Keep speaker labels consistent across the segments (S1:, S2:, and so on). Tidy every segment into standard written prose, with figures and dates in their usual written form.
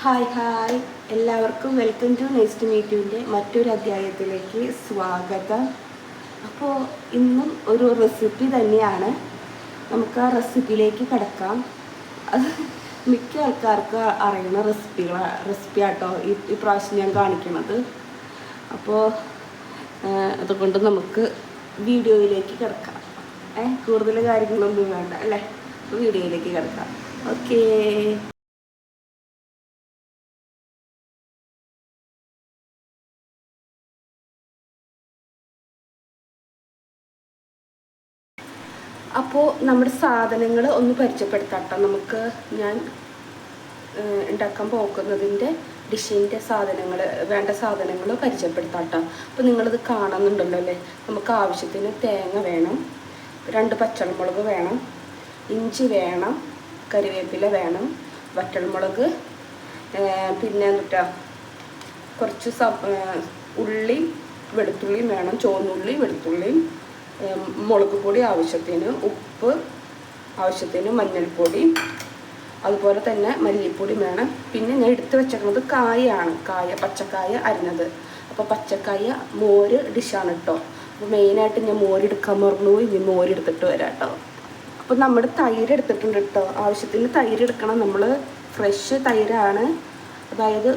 S1: Hi hi എല്ലാവർക്കും welcome to next മീറ്റുവിൻ്റെ മറ്റൊരു അധ്യായത്തിലേക്ക് സ്വാഗതം. അപ്പോൾ ഇന്നും ഒരു റെസിപ്പി തന്നെയാണ്. നമുക്ക് ആ റെസിപ്പിയിലേക്ക് കിടക്കാം. അത് മിക്ക ആൾക്കാർക്ക് അറിയുന്ന റെസിപ്പിയാട്ടോ ഈ പ്രാവശ്യം ഞാൻ കാണിക്കുന്നത്. അപ്പോൾ അതുകൊണ്ട് നമുക്ക് വീഡിയോയിലേക്ക് കിടക്കാം. കൂടുതൽ കാര്യങ്ങളൊന്നും വേണ്ട അല്ലേ, വീഡിയോയിലേക്ക് കിടക്കാം. ഓക്കേ. അപ്പോൾ നമ്മുടെ സാധനങ്ങൾ ഒന്ന് പരിചയപ്പെടുത്താം കേട്ടോ. നമുക്ക് ഞാൻ ഉണ്ടാക്കാൻ പോകുന്നതിൻ്റെ ഡിഷിൻ്റെ വേണ്ട സാധനങ്ങൾ പരിചയപ്പെടുത്താം കേട്ടോ. അപ്പോൾ നിങ്ങളിത് കാണുന്നുണ്ടല്ലോ അല്ലേ. നമുക്ക് ആവശ്യത്തിന് തേങ്ങ വേണം, 2 പച്ചമുളക് വേണം, ഇഞ്ചി വേണം, കറിവേപ്പില വേണം, വറ്റൽമുളക്, പിന്നെ എന്നിട്ടാ കുറച്ച് ഉള്ളി വെളുത്തുള്ളിയും വേണം, ചുവന്നുള്ളി വെളുത്തുള്ളിയും, മുളക് പൊടി ആവശ്യത്തിന്, ഉപ്പ് ആവശ്യത്തിന്, മഞ്ഞൾപ്പൊടി, അതുപോലെ തന്നെ മല്ലിപ്പൊടി വേണം. പിന്നെ ഞാൻ എടുത്ത് വെച്ചേക്കുന്നത് കായാണ്, പച്ചക്കായ അരിഞ്ഞത്. അപ്പോൾ പച്ചക്കായ മോര് ഡിഷാണ് കേട്ടോ. അപ്പോൾ മെയിനായിട്ട് ഞാൻ മോരെടുക്കാൻ മറന്നു പോയി. ഇനി മോരെടുത്തിട്ട് വരാം കേട്ടോ. അപ്പോൾ നമ്മുടെ തൈര് എടുത്തിട്ടുണ്ട് കേട്ടോ. ആവശ്യത്തിന് തൈര് എടുക്കണം. നമ്മൾ ഫ്രഷ് തൈരാണ്, അതായത്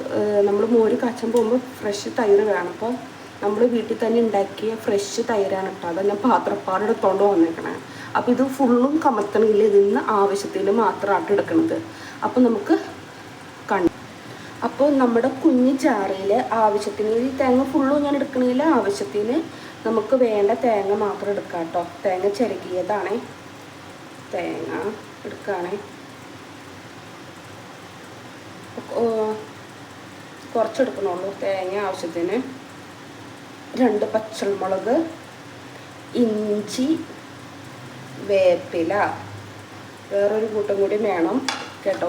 S1: നമ്മൾ മോര് കാച്ചാൻ പോകുമ്പോൾ ഫ്രഷ് തൈര് വേണം. അപ്പോൾ നമ്മൾ വീട്ടിൽ തന്നെ ഉണ്ടാക്കിയ ഫ്രഷ് തൈരാണ് കേട്ടോ. അത് ഞാൻ പാത്രപ്പാടെടുത്തോണ്ട് വന്നേക്കണേ. അപ്പോൾ ഇത് ഫുള്ളും കമത്തണില്ല, ഇതിന്ന് ആവശ്യത്തിന് മാത്രമായിട്ട് എടുക്കുന്നത്. അപ്പോൾ നമുക്ക് അപ്പോൾ നമ്മുടെ കുഞ്ഞു ചാറിയിൽ ആവശ്യത്തിന് ഈ തേങ്ങ ഫുള്ളും ഞാൻ എടുക്കണില്ല, ആവശ്യത്തിന് നമുക്ക് വേണ്ട തേങ്ങ മാത്രം എടുക്കാം കേട്ടോ. തേങ്ങ ചിരകിയതാണേ, തേങ്ങ എടുക്കുകയാണേ. കുറച്ചെടുക്കണുള്ളൂ തേങ്ങ ആവശ്യത്തിന്. 2 പച്ചമുളക്, ഇഞ്ചി, വേപ്പില, വേറൊരു കൂട്ടം കൂടി വേണം കേട്ടോ.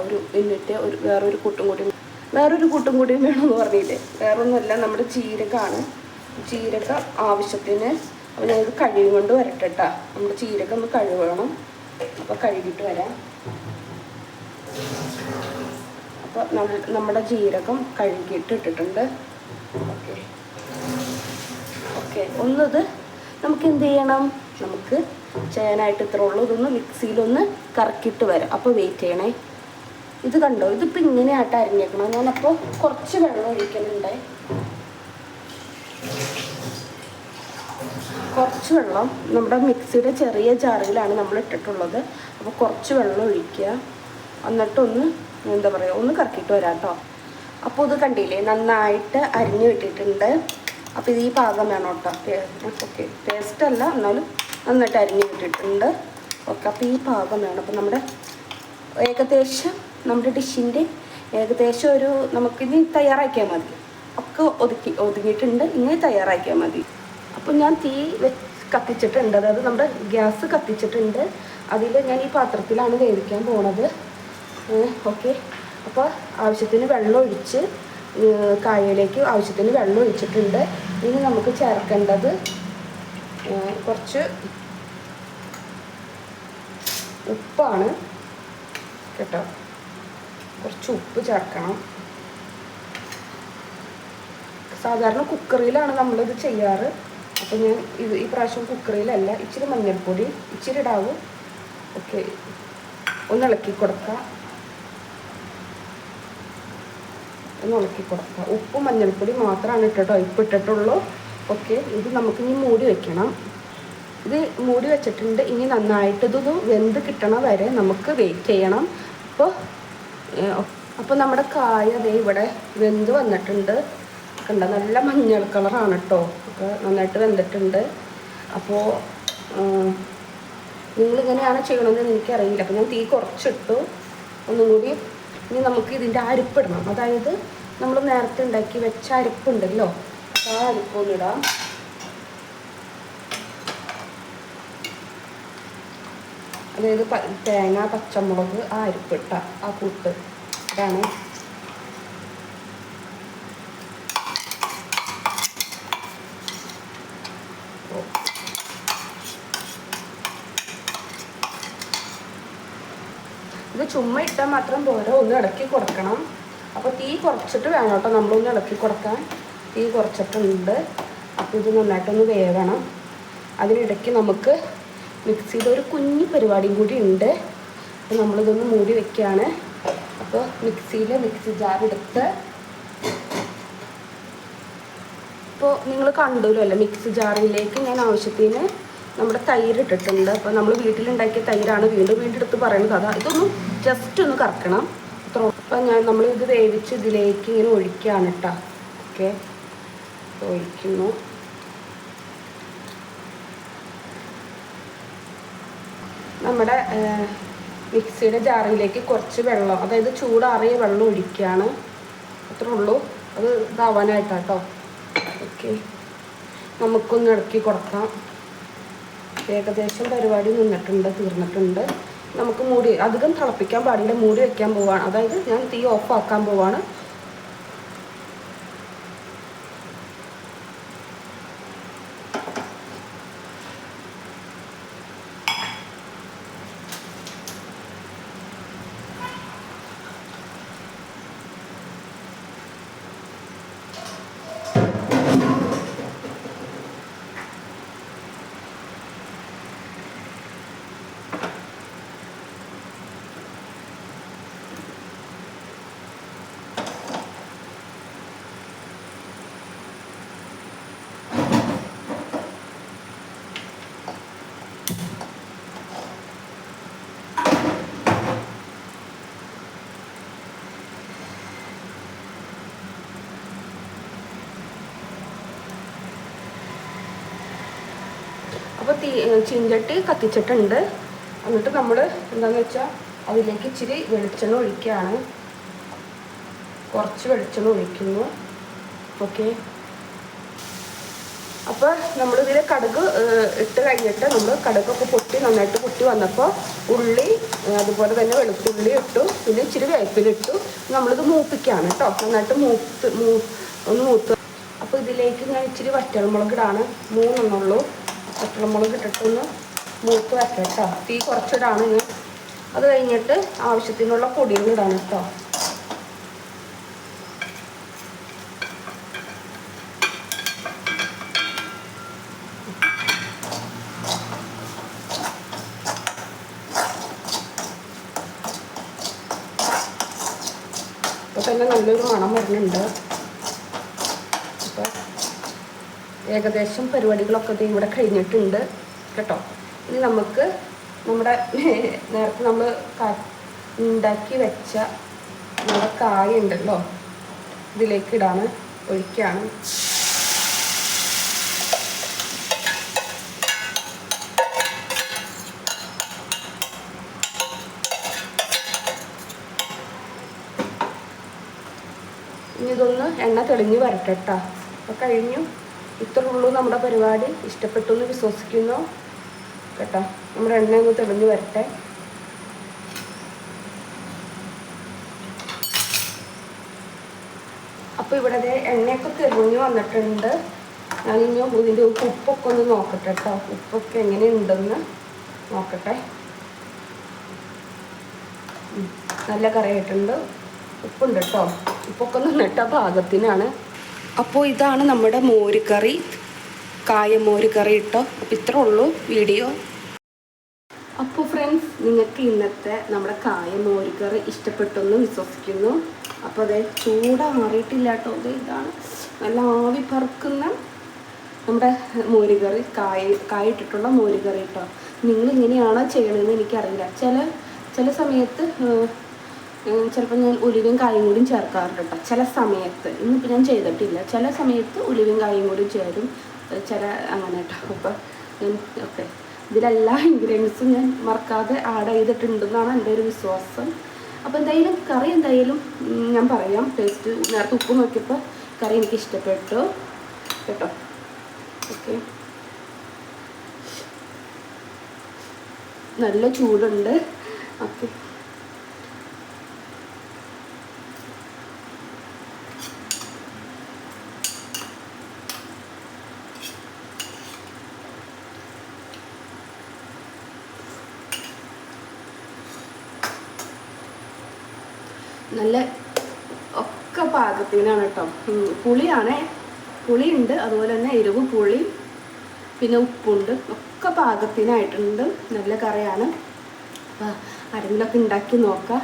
S1: വേറൊരു കൂട്ടം കൂടി വേണമെന്ന് പറഞ്ഞില്ലേ. വേറൊന്നുമല്ല, നമ്മുടെ ജീരകമാണ്. ജീരകം ആവശ്യത്തിന്. അപ്പോൾ ഞാനിത് കഴുകി കൊണ്ട് വരട്ടെ കേട്ടോ. നമ്മുടെ ജീരകം ഒന്ന് കഴുകണം. അപ്പോൾ കഴുകിയിട്ട് വരാം. അപ്പോൾ നമ്മുടെ ജീരകം കഴുകിയിട്ട് ഇട്ടിട്ടുണ്ട്. ഓക്കെ. ഒന്നത് നമുക്ക് എന്ത് ചെയ്യണം, നമുക്ക് ചെയ്യാനായിട്ട് ഇത്ര ഉള്ളൂ. ഇതൊന്ന് മിക്സിയിലൊന്ന് കറക്കിയിട്ട് വരാം. അപ്പോൾ വെയിറ്റ് ചെയ്യണേ. ഇത് കണ്ടോ, ഇതിപ്പോൾ ഇങ്ങനെയായിട്ട് അരിഞ്ഞേക്കണം. ഞാനപ്പോൾ കുറച്ച് വെള്ളം ഒഴിക്കുന്നുണ്ട്. കുറച്ച് വെള്ളം നമ്മുടെ മിക്സിയുടെ ചെറിയ ജാറിലാണ് നമ്മൾ ഇട്ടിട്ടുള്ളത്. അപ്പോൾ കുറച്ച് വെള്ളം ഒഴിക്കുക. എന്നിട്ടൊന്ന് എന്താ പറയുക, ഒന്ന് കറക്കിയിട്ട് വരാം കേട്ടോ. അപ്പോൾ ഇത് കണ്ടില്ലേ, നന്നായിട്ട് അരിഞ്ഞു വിട്ടിട്ടുണ്ട്. അപ്പോൾ ഇത് ഈ പാകം വേണം കേട്ടോ. ഓക്കെ, ടേസ്റ്റ് അല്ല എന്നാലും നന്നായിട്ട് അരിഞ്ഞു വിട്ടിട്ടുണ്ട്. ഓക്കെ, അപ്പോൾ ഈ പാകം വേണം. അപ്പോൾ ഏകദേശം നമ്മുടെ ഡിഷിൻ്റെ ഏകദേശം നമുക്കിനി തയ്യാറാക്കിയാൽ മതി. ഒക്കെ ഒതുങ്ങിയിട്ടുണ്ട്, ഇങ്ങനെ തയ്യാറാക്കിയാൽ മതി. അപ്പോൾ ഞാൻ തീ കത്തിച്ചിട്ടുണ്ട്, അതായത് നമ്മുടെ ഗ്യാസ് കത്തിച്ചിട്ടുണ്ട്. അതിൽ ഞാൻ ഈ പാത്രത്തിലാണ് വേവിക്കാൻ പോണത്. ഓക്കെ. അപ്പോൾ ആവശ്യത്തിന് വെള്ളം ഒഴിച്ച്, കായയിലേക്ക് ആവശ്യത്തിന് വെള്ളം ഒഴിച്ചിട്ടുണ്ട്. ഇനി നമുക്ക് ചേർക്കേണ്ടത് കുറച്ച് ഉപ്പാണ് കേട്ടോ. കുറച്ച് ഉപ്പ് ചേർക്കണം. സാധാരണ കുക്കറിയിലാണ് നമ്മളിത് ചെയ്യാറ്. അപ്പോൾ ഞാൻ ഈ പ്രാവശ്യം കുക്കറിയിലല്ല. ഇച്ചിരി മഞ്ഞൾപ്പൊടി ഇച്ചിരി ഇടാവും. ഓക്കെ, ഒന്ന് ഇളക്കി കൊടുക്കാം. ഉപ്പും മഞ്ഞൾപ്പൊടി മാത്രമാണ് ഇട്ടിട്ടുള്ളൂ. ഓക്കെ, ഇത് നമുക്കിനി മൂടി വെക്കണം. ഇത് മൂടി വെച്ചിട്ടുണ്ട്. ഇനി നന്നായിട്ട് ഇത് വെന്ത് കിട്ടണ വരെ നമുക്ക് വെയിറ്റ് ചെയ്യണം. അപ്പോൾ നമ്മുടെ കായ ദേ ഇവിടെ വെന്ത് വന്നിട്ടുണ്ട്. കണ്ട, നല്ല മഞ്ഞൾ കളറാണ് കേട്ടോ. ഒക്കെ നന്നായിട്ട് വെന്തിട്ടുണ്ട്. അപ്പോൾ നിങ്ങളിങ്ങനെയാണ് ചെയ്യണമെന്ന് എനിക്കറിയില്ല. അപ്പോൾ ഞാൻ തീ കുറച്ചിട്ടു. ഒന്നും കൂടി ഇനി നമുക്ക് ഇതിൻ്റെ അരിപ്പിടണം. അതായത് നമ്മൾ നേരത്തെ ഉണ്ടാക്കി വെച്ച അരിപ്പുണ്ടല്ലോ, ആ അരിപ്പൊന്നിടാം. അതായത് തേങ്ങ, പച്ചമുളക്, ആ അരിപ്പിട്ട ആ കൂട്ട് ഇതാണ്. ഇത് ചുമ്മാ ഇട്ടാൽ മാത്രം പോരാ, ഒന്ന് ഇടയ്ക്ക് കൊടുക്കണം. അപ്പോൾ തീ കുറച്ചിട്ട് വേണം കേട്ടോ നമ്മളൊന്ന് ഇളക്കി കൊടുക്കാൻ. തീ കുറച്ചിട്ടുണ്ട്. അപ്പോൾ ഇത് നന്നായിട്ടൊന്ന് വേവണം. അതിനിടയ്ക്ക് നമുക്ക് മിക്സിയുടെ ഒരു കുഞ്ഞു പരിപാടിയും കൂടി ഉണ്ട്. അപ്പോൾ നമ്മളിതൊന്ന് മൂടി വെക്കുകയാണ്. അപ്പോൾ മിക്സി ജാറെടുത്ത് ഇപ്പോൾ നിങ്ങൾ കണ്ടല്ലോ അല്ലേ, മിക്സി ജാറിലേക്ക് ഞാൻ ആവശ്യത്തിന് നമ്മുടെ തൈര് ഇട്ടിട്ടുണ്ട്. അപ്പോൾ നമ്മൾ വീട്ടിലുണ്ടാക്കിയ തൈരാണ് വീണ്ടും എടുത്ത് പറയുന്നത്. അതാ ഇതൊന്ന് ജസ്റ്റ് ഒന്ന് കറക്കണം അത്ര. അപ്പം നമ്മളിത് വേവിച്ച് ഇതിലേക്ക് ഇങ്ങനെ ഒഴിക്കുകയാണ് കേട്ടോ. ഓക്കെ, ഒഴിക്കുന്നു. നമ്മുടെ മിക്സിയുടെ ജാറിലേക്ക് കുറച്ച് വെള്ളം, അതായത് ചൂടാറിയ വെള്ളം ഒഴിക്കുകയാണ്. അത്രേ ഉള്ളൂ. അത് ഇതാവാനായിട്ടാട്ടോ. ഓക്കെ, നമുക്കൊന്ന് ഇളക്കി കൊടുക്കാം. ഏകദേശം പരിപാടി തീർന്നിട്ടുണ്ട്. നമുക്ക് മൂടി അധികം തിളപ്പിക്കാൻ പാടില്ല, മൂടി വയ്ക്കാൻ പോവാണ്. അതായത് ഞാൻ തീ ഓഫ് ആക്കാൻ പോവാണ്. അപ്പോൾ ചീഞ്ചട്ടി കത്തിച്ചിട്ടുണ്ട്. എന്നിട്ട് നമ്മൾ എന്താണെന്ന് വെച്ചാൽ അതിലേക്ക് ഇച്ചിരി വെളിച്ചെണ്ണ ഒഴിക്കുകയാണ്. കുറച്ച് വെളിച്ചെണ്ണ ഒഴിക്കുന്നു. ഓക്കെ, അപ്പോൾ നമ്മളിതിൽ കടുക് ഇട്ട് കഴിഞ്ഞിട്ട് നമ്മൾ കടുകൊക്കെ നന്നായിട്ട് പൊട്ടി വന്നപ്പോൾ ഉള്ളി, അതുപോലെ തന്നെ വെളുത്തുള്ളി ഇട്ടു. പിന്നെ ഇച്ചിരി വേപ്പിലിട്ടു. നമ്മളിത് മൂപ്പിക്കുകയാണ് കേട്ടോ. നന്നായിട്ട് ഒന്ന് മൂത്ത്. അപ്പോൾ ഇതിലേക്ക് ഞാൻ ഇച്ചിരി വറ്റൽമുളക് ഇടാണ്. 3 എണ്ണുള്ളൂ. വറ്റൽമുളക് ഇട്ടിട്ടൊന്ന് മൂത്ത് വയ്ക്കാം കേട്ടോ. തീ കുറച്ചിടാണ് ഞാൻ. അത് കഴിഞ്ഞിട്ട് ആവശ്യത്തിനുള്ള പൊടികൾ ഇടാണ് കേട്ടോ. അപ്പോൾ തന്നെ നല്ലൊരു മണം വരുന്നുണ്ട്. അപ്പോൾ ഏകദേശം പരിപാടികളൊക്കെ ഇവിടെ കഴിഞ്ഞിട്ടുണ്ട് കേട്ടോ. ഇനി നമുക്ക് നമ്മുടെ നേരത്തെ നമ്മൾ ഉണ്ടാക്കി വെച്ച നമ്മുടെ കായ ഉണ്ടല്ലോ, ഇതിലേക്ക് ഇടാണ്, ഒഴിക്കുകയാണ്. ഇനി ഇതൊന്ന് എണ്ണ തെളിഞ്ഞ് വരട്ടെ കേട്ടോ. അപ്പോൾ കഴിഞ്ഞു. ഇത്രേ ഉള്ളൂ നമ്മുടെ പരിപാടി. ഇഷ്ടപ്പെട്ടു എന്ന് വിശ്വസിക്കുന്നു കേട്ടോ. നമ്മുടെ എണ്ണ ഒന്ന് തെളിഞ്ഞ് വരട്ടെ. അപ്പോൾ ഇവിടെ എണ്ണയൊക്കെ തെളിഞ്ഞ് വന്നിട്ടുണ്ട്. ഞാനിനി ഇതിൻ്റെ ഉപ്പൊക്കെ ഒന്ന് നോക്കട്ടെ കേട്ടോ. ഉപ്പൊക്കെ എങ്ങനെയുണ്ടെന്ന് നോക്കട്ടെ. നല്ല കറിയായിട്ടുണ്ട്. ഉപ്പുണ്ട് കേട്ടോ. ഉപ്പൊക്കെ നിന്നിട്ട പാകത്തിനാണ്. അപ്പോൾ ഇതാണ് നമ്മുടെ മോരുകറി, കായമോരുകറി കേട്ടോ. അപ്പോൾ ഇത്രേ ഉള്ളൂ വീഡിയോ. അപ്പോൾ ഫ്രണ്ട്സ്, നിങ്ങൾക്ക് ഇന്നത്തെ നമ്മുടെ കായമോരുകറി ഇഷ്ടപ്പെട്ടെന്ന് വിശ്വസിക്കുന്നു. അപ്പോൾ അതേ ചൂടാറിയിട്ടില്ല കേട്ടോ. ഇതാണ് നല്ല ആവി പറക്കുന്ന നമ്മുടെ മോരുകറി, കായ ഇട്ടിട്ടുള്ള മോരുകറി കേട്ടോ. നിങ്ങളിങ്ങനെയാണോ ചെയ്യണമെന്ന് എനിക്കറിയില്ല. ചില സമയത്ത് ചിലപ്പോൾ ഞാൻ ഉലുവയും കായും കൂടിയും ചേർക്കാറുണ്ട് കേട്ടോ. ചില സമയത്ത്, ഇന്നിപ്പോൾ ഞാൻ ചെയ്തിട്ടില്ല. ചില സമയത്ത് ഉലുവയും കായും കൂടി ചേരും, അങ്ങനെ കേട്ടോ. അപ്പോൾ ഓക്കെ, ഇതിലെല്ലാ ഇൻഗ്രീഡിയൻസും ഞാൻ മറക്കാതെ ആഡ് ചെയ്തിട്ടുണ്ടെന്നാണ് എൻ്റെ ഒരു വിശ്വാസം. അപ്പോൾ എന്തായാലും കറി ഞാൻ പറയാം. ടേസ്റ്റ് നേരത്തെ ഉപ്പ് നോക്കിയപ്പോൾ കറി എനിക്ക് ഇഷ്ടപ്പെട്ടു കേട്ടോ. ഓക്കെ, നല്ല ചൂടുണ്ട്. ഓക്കെ, നല്ല ഒക്കെ പാകത്തിനാണ് കേട്ടോ. പുളിയാണ്, പുളിയുണ്ട്, അതുപോലെ തന്നെ എരിവ്, പുളി, പിന്നെ ഉപ്പുണ്ട്, ഒക്കെ പാകത്തിനായിട്ടുണ്ട്. നല്ല കറിയാണ്. അപ്പോൾ ആരെങ്കിലുമൊക്കെ ഉണ്ടാക്കി നോക്കാം.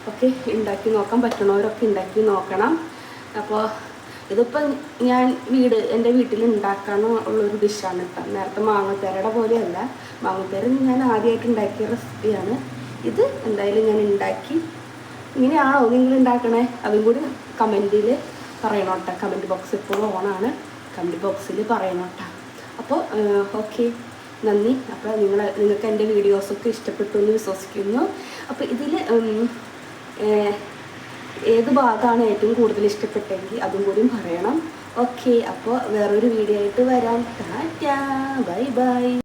S1: ഒക്കെ ഉണ്ടാക്കി നോക്കാൻ പറ്റണവരൊക്കെ ഉണ്ടാക്കി നോക്കണം. അപ്പോൾ ഇതിപ്പോൾ ഞാൻ എൻ്റെ വീട്ടിൽ ഉണ്ടാക്കാനുള്ളൊരു ഡിഷാണ് കേട്ടോ. നേരത്തെ മാങ്ങത്തേരയുടെ പോലെയല്ല. മാങ്ങത്തേര ഞാൻ ആദ്യമായിട്ട് ഉണ്ടാക്കിയ റെസിപ്പിയാണ് ഇത്. എന്തായാലും ഞാൻ ഉണ്ടാക്കി. ഇങ്ങനെയാണോ നിങ്ങൾ ഉണ്ടാക്കണേ? അതും കൂടി കമൻറ്റിൽ പറയണോട്ടെ. കമൻറ്റ് ബോക്സ് എപ്പോഴും ഓണാണ്. കമൻറ്റ് ബോക്സിൽ പറയണോട്ടെ. അപ്പോൾ ഓക്കെ, നന്ദി. അപ്പോൾ നിങ്ങൾക്ക് എൻ്റെ വീഡിയോസൊക്കെ ഇഷ്ടപ്പെട്ടു എന്ന് വിശ്വസിക്കുന്നു. അപ്പോൾ ഇതിൽ ഏത് ഭാഗമാണ് ഏറ്റവും കൂടുതൽ ഇഷ്ടപ്പെട്ടെങ്കിൽ അതും കൂടിയും പറയണം. ഓക്കെ, അപ്പോൾ വേറൊരു വീഡിയോ ആയിട്ട് വരാം. Tata, bye bye.